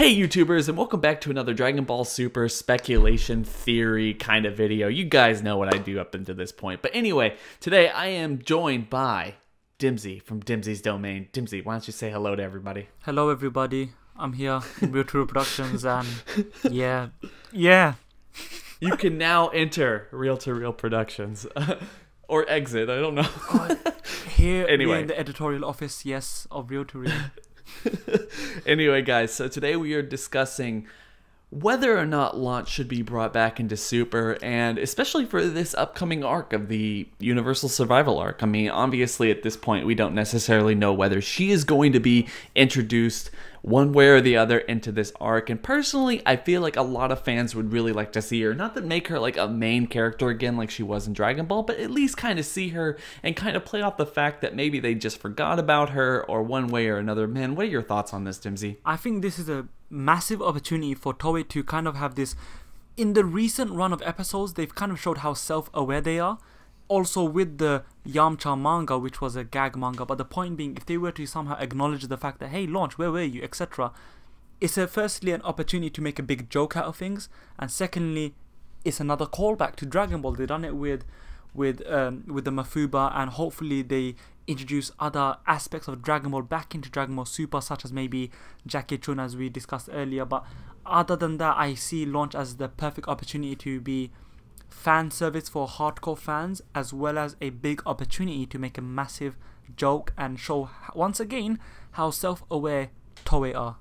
Hey YouTubers, and welcome back to another Dragon Ball Super speculation theory kind of video. You guys know what I do up until this point. But anyway, today I am joined by Dimzy from Dimzy's Domain. Dimzy, why don't you say hello to everybody? Hello everybody, I'm here in Real to Real Productions and yeah. You can now enter Real to Real Productions. Or exit, I don't know. Here Anyway. we're in the editorial office, yes, of Real to Real. Anyway, guys, so today we are discussing whether or not launch should be brought back into Super, and especially for this upcoming arc of the Universal Survival arc. I mean, obviously at this point we don't necessarily know whether she is going to be introduced one way or the other into this arc, and personally I feel like a lot of fans would really like to see her, not to make her like a main character again like she was in Dragon Ball, but at least kind of see her and kind of play off the fact that maybe they just forgot about her or one way or another. Man, what are your thoughts on this, Dimzy? I think this is a massive opportunity for Toei to kind of have this. In the recent run of episodes, they've kind of showed how self-aware they are. Also with the Yamcha manga, which was a gag manga, but the point being, if they were to somehow acknowledge the fact that, hey, launch, where were you, etc., it's firstly an opportunity to make a big joke out of things, and secondly, it's another callback to Dragon Ball. They've done it with the Mafuba, and hopefully they introduce other aspects of Dragon Ball back into Dragon Ball Super, such as maybe Jackie Chun, as we discussed earlier. But other than that, I see launch as the perfect opportunity to be fan service for hardcore fans, as well as a big opportunity to make a massive joke and show once again how self-aware Toei are.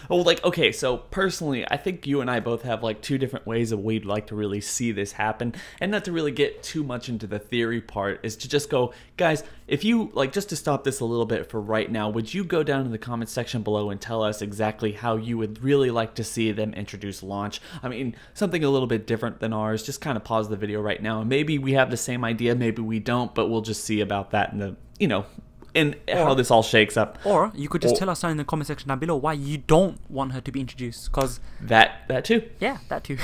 Well, like, okay, so personally, I think you and I both have like two different ways of we'd like to really see this happen, and not to really get too much into the theory part, is to just go, guys, if you, like, just to stop this a little bit for right now, would you go down in the comment section below and tell us exactly how you would really like to see them introduce launch? I mean, something a little bit different than ours. Just kind of pause the video right now, and maybe we have the same idea, maybe we don't, but we'll just see about that in the, you know, and how this all shakes up. Or you could just tell us down in the comment section down below why you don't want her to be introduced, because that too. Yeah, that too.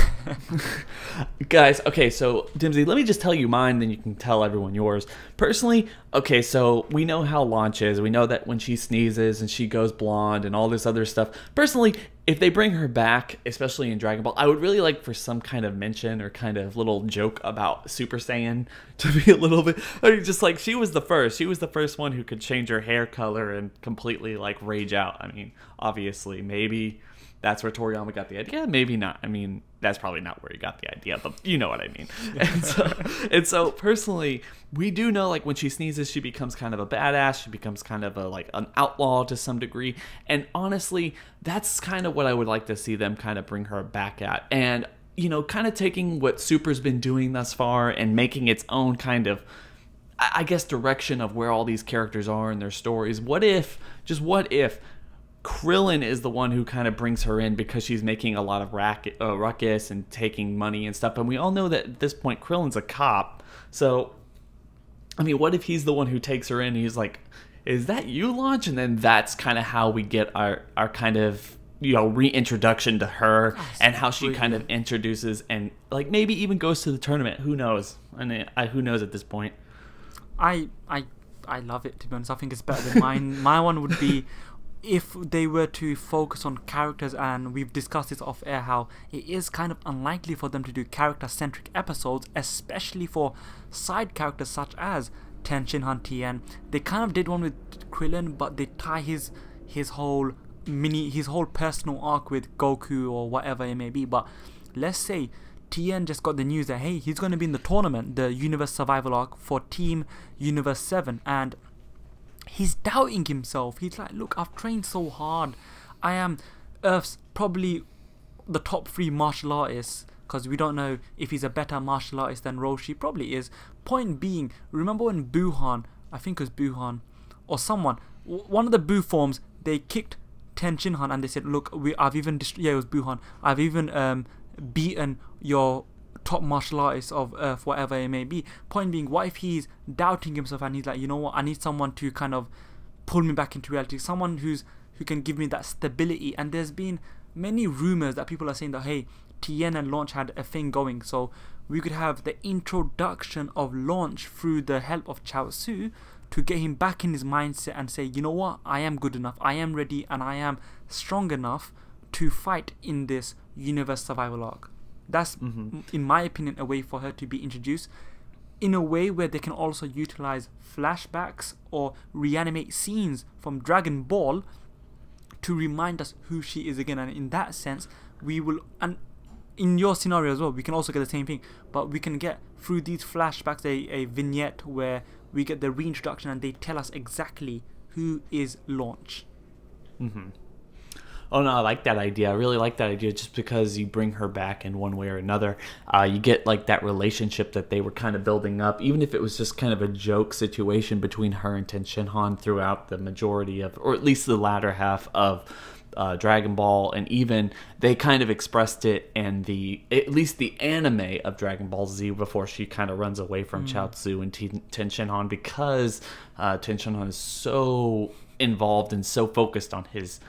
Guys, okay, so Dimzy, let me just tell you mine, then you can tell everyone yours. Personally, okay, so we know how launch is. We know that when she sneezes and she goes blonde and all this other stuff. Personally, if they bring her back, especially in Dragon Ball, I would really like for some kind of mention or kind of little joke about Super Saiyan to be a little bit, I mean, just like she was the first one who could change her hair color and completely like rage out. I mean, obviously, maybe that's where Toriyama got the idea, maybe not. I mean, that's probably not where he got the idea, but you know what I mean. And so personally, we do know, like, when she sneezes, she becomes kind of a badass. She becomes kind of a, like, an outlaw to some degree. And honestly, that's kind of what I would like to see them kind of bring her back at. And, you know, kind of taking what Super's been doing thus far and making its own kind of, I guess, direction of where all these characters are in their stories. What if, just what if, Krillin is the one who kind of brings her in because she's making a lot of ruckus and taking money and stuff. And we all know that at this point, Krillin's a cop. So, I mean, what if he's the one who takes her in and he's like, is that you, Launch? And then that's kind of how we get our kind of, you know, reintroduction to her, and how she kind of introduces and, like, maybe even goes to the tournament. Who knows? Who knows at this point? I love it, to be honest. I think it's better than mine. My one would be, if they were to focus on characters, and we've discussed this off air, how it is kind of unlikely for them to do character-centric episodes, especially for side characters such as Ten Shinhan Tien. They kind of did one with Krillin, but they tie his whole personal arc with Goku or whatever it may be. But let's say Tien just got the news that, hey, he's going to be in the tournament, the Universe Survival arc for Team Universe 7, and he's doubting himself. He's like, look, I've trained so hard. I am Earth's probably the top 3 martial artists, because we don't know if he's a better martial artist than Roshi. Probably is. Point being, remember when Buhan, I think it was Buhan, or someone, one of the Buu forms, they kicked Ten Shinhan and they said, look, I've even, yeah, it was Buhan, I've even beaten your top martial artist of Earth, whatever it may be. Point being, what if he's doubting himself and he's like, you know what, I need someone to kind of pull me back into reality, someone who can give me that stability. And there's been many rumors that people are saying that, hey, Tien and Launch had a thing going, so we could have the introduction of Launch through the help of Chaozu, to get him back in his mindset and say, you know what, I am good enough, I am ready, and I am strong enough to fight in this universe survival arc. That's, in my opinion, a way for her to be introduced in a way where they can also utilize flashbacks or reanimate scenes from Dragon Ball to remind us who she is again. And in that sense, we will, and in your scenario as well, we can also get the same thing, but we can get through these flashbacks a vignette where we get the reintroduction and they tell us exactly who is Launch. Oh no, I like that idea. I really like that idea just because you bring her back in one way or another. You get like that relationship that they were kind of building up, even if it was just kind of a joke situation between her and Ten Shin Han throughout the majority of, or at least the latter half of Dragon Ball, and even they kind of expressed it in at least the anime of Dragon Ball Z before she kind of runs away from Chaozu and Ten Shin Han, because Ten Shin Han is so involved and so focused on his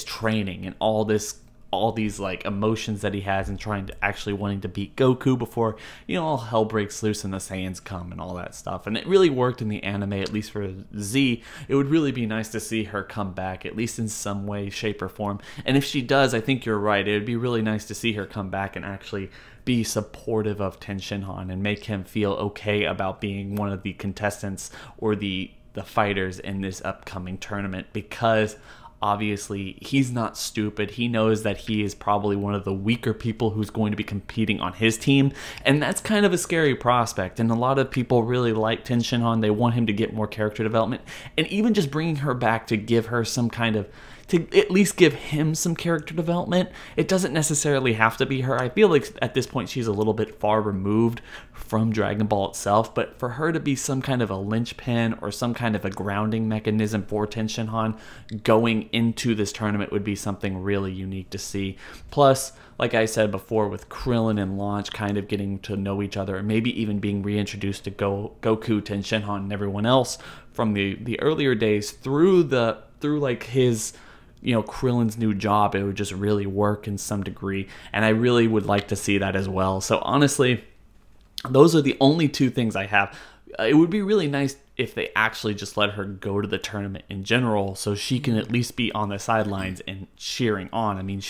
training and all these like emotions that he has and trying to actually wanting to beat Goku before, all hell breaks loose and the Saiyans come and all that stuff. And it really worked in the anime, at least for Z. It would really be nice to see her come back, at least in some way, shape, or form. And if she does, I think you're right. It would be really nice to see her come back and actually be supportive of Ten Shin Han and make him feel okay about being one of the contestants or the fighters in this upcoming tournament, because obviously he's not stupid. He knows that he is probably one of the weaker people who's going to be competing on his team, and that's kind of a scary prospect. And a lot of people really like Ten Shin Han. They want him to get more character development, and even just bringing her back to give her some kind of, to at least give him some character development. It doesn't necessarily have to be her. I feel like at this point she's a little bit far removed from Dragon Ball itself, but for her to be some kind of a linchpin or some kind of a grounding mechanism for Ten Shin Han going into this tournament would be something really unique to see. Plus, like I said before, with Krillin and Launch kind of getting to know each other, and maybe even being reintroduced to Goku, Ten Shin Han, and everyone else from the earlier days through like his Krillin's new job, it would just really work in some degree, and I really would like to see that as well. So honestly, those are the only two things I have. It would be really nice if they actually just let her go to the tournament in general, so she can at least be on the sidelines and cheering on. I mean,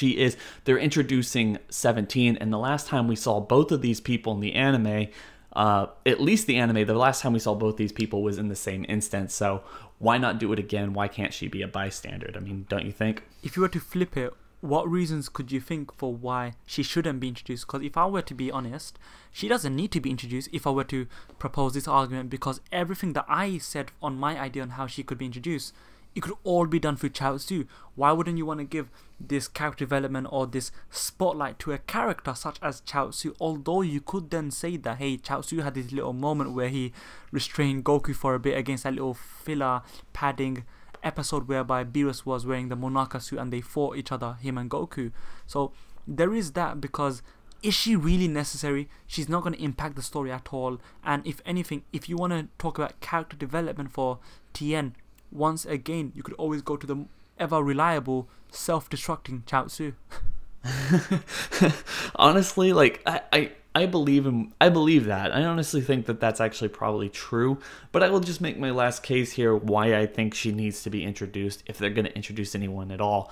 they're introducing 17, and the last time we saw both of these people in the anime, at least the anime, the last time we saw both these people was in the same instance, so why not do it again? Why can't she be a bystander? I mean, don't you think? If you were to flip it, what reasons could you think for why she shouldn't be introduced? Because if I were to be honest, she doesn't need to be introduced if I were to propose this argument, because everything that I said on my idea on how she could be introduced, it could all be done through Chaozu. Why wouldn't you want to give this character development or this spotlight to a character such as Chaozu? Although you could then say that, hey, Chaozu had this little moment where he restrained Goku for a bit against that little filler padding episode whereby Beerus was wearing the Monarca suit and they fought each other, him and Goku. So there is that, because is she really necessary? She's not going to impact the story at all. And if anything, if you want to talk about character development for Tien, once again, you could always go to the ever reliable, self-destructing Chaozu. Honestly, like I believe that. I honestly think that that's actually probably true. But I will just make my last case here why I think she needs to be introduced, if they're going to introduce anyone at all.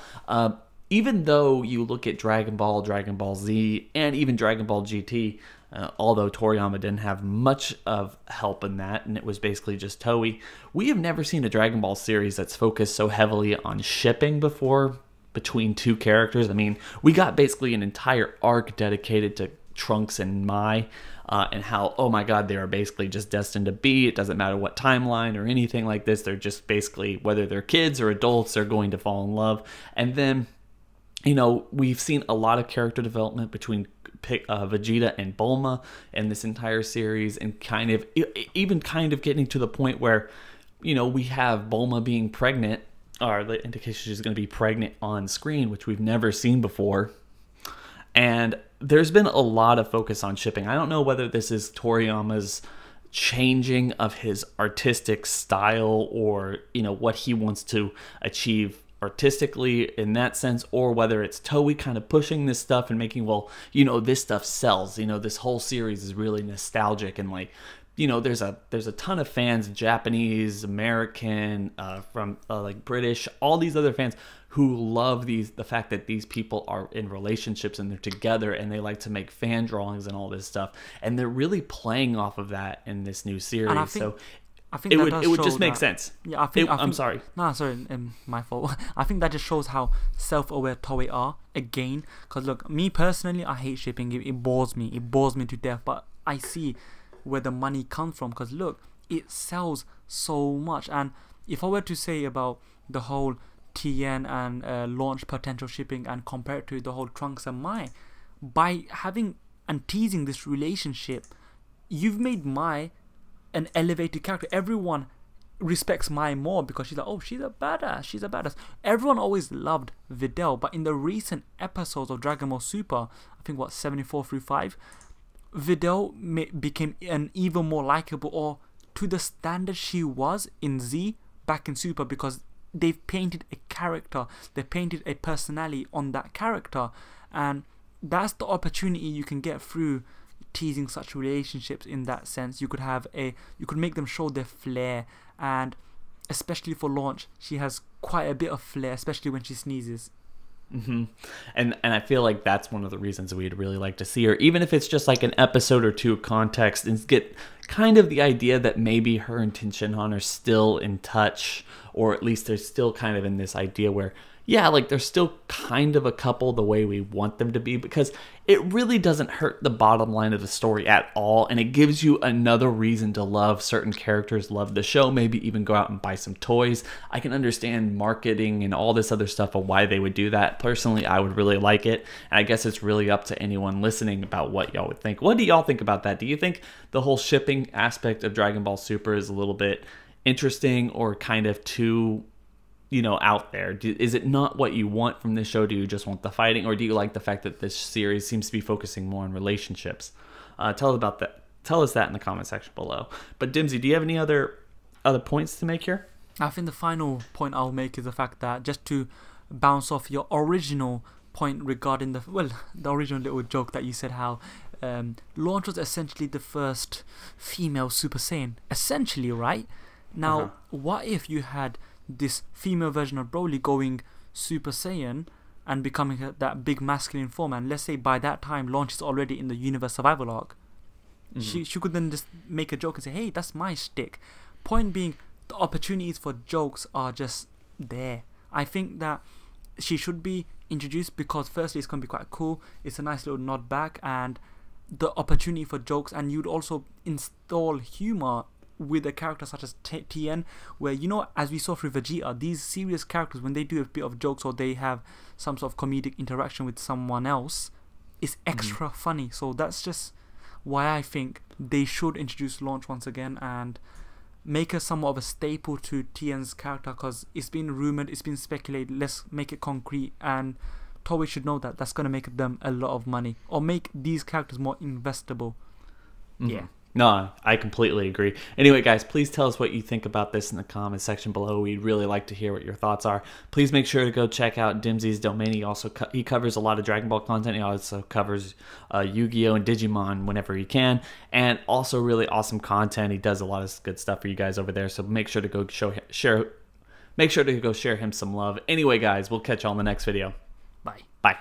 Even though you look at Dragon Ball, Dragon Ball Z, and even Dragon Ball GT, although Toriyama didn't have much of help in that, and it was basically just Toei, we have never seen a Dragon Ball series that's focused so heavily on shipping before between two characters. I mean, we got basically an entire arc dedicated to Trunks and Mai, and how, oh my god, they are basically just destined to be. It doesn't matter what timeline or anything like this. They're just basically, whether they're kids or adults, they're going to fall in love. And then, we've seen a lot of character development between Vegeta and Bulma in this entire series, and even getting to the point where, we have Bulma being pregnant, or the indication she's going to be pregnant on screen, which we've never seen before. And there's been a lot of focus on shipping. I don't know whether this is Toriyama's changing of his artistic style, or what he wants to achieve artistically in that sense, or whether it's Toei kind of pushing this stuff and making, this stuff sells. This whole series is really nostalgic, and like you know, there's a ton of fans, Japanese, American, from like British, all these other fans who love the fact that these people are in relationships and they're together and they like to make fan drawings and all this stuff, and they're really playing off of that in this new series. And I think it would just make sense. Yeah, I think I'm sorry. No, sorry, my fault. I think that just shows how self-aware Toei are again. Because look, me personally, I hate shipping. It bores me. It bores me to death. But I see where the money comes from. Because look, it sells so much. And if I were to say about the whole TN and launch potential shipping and compare it to the whole Trunks and Mai, by having and teasing this relationship, you've made Mai an elevated character. Everyone respects Mai more because she's like, oh, she's a badass. Everyone always loved Videl, but in the recent episodes of Dragon Ball Super, I think 74 through 5, Videl became an even more likable, or to the standard she was in Z back in Super, because they've painted a character, they painted a personality on that character, and that's the opportunity you can get through teasing such relationships. In that sense, you could make them show their flair, and especially for launch, she has quite a bit of flair, especially when she sneezes. And I feel like that's one of the reasons we'd really like to see her, even if it's just like an episode or two of context, and get kind of the idea that maybe her and Tenshinhan are still in touch, or at least they're still kind of in this idea where, yeah, like they're still kind of a couple the way we want them to be, because it really doesn't hurt the bottom line of the story at all, and it gives you another reason to love certain characters, love the show, maybe even go out and buy some toys. I can understand marketing and all this other stuff of why they would do that. Personally, I would really like it, and I guess it's really up to anyone listening about what y'all would think. What do y'all think about that? Do you think the whole shipping aspect of Dragon Ball Super is a little bit interesting, or kind of too, you know, out there? Is it not what you want from this show? Do you just want the fighting, or do you like the fact that this series seems to be focusing more on relationships? Tell us about that. Tell us that in the comment section below. But Dimzy, do you have any other points to make here? I think the final point I'll make is the fact that, just to bounce off your original point regarding the original little joke that you said, how Launch was essentially the first female Super Saiyan, essentially, right? Now, what if you had this female version of Broly going Super Saiyan and becoming that big masculine form, and let's say by that time Launch is already in the universe survival arc? She could then just make a joke and say, hey, that's my shtick. Point being, the opportunities for jokes are just there. I think that she should be introduced because firstly it's going to be quite cool, it's a nice little nod back, and the opportunity for jokes, and you'd also install humor with a character such as Tien, where, you know, as we saw through Vegeta, these serious characters, when they do a bit of jokes or they have some sort of comedic interaction with someone else, it's extra funny. So that's just why I think they should introduce Launch once again and make her somewhat of a staple to Tien's character, because it's been rumored, it's been speculated. Let's make it concrete, and Toei should know that that's going to make them a lot of money, or make these characters more investable. Yeah. No, I completely agree. Anyway, guys, please tell us what you think about this in the comment section below. We'd really like to hear what your thoughts are. Please make sure to go check out Dimzy's domain. He also he covers a lot of Dragon Ball content. He also covers Yu-Gi-Oh! And Digimon whenever he can, and also really awesome content. He does a lot of good stuff for you guys over there. So make sure to go share him some love. Anyway, guys, we'll catch you all in the next video. Bye. Bye.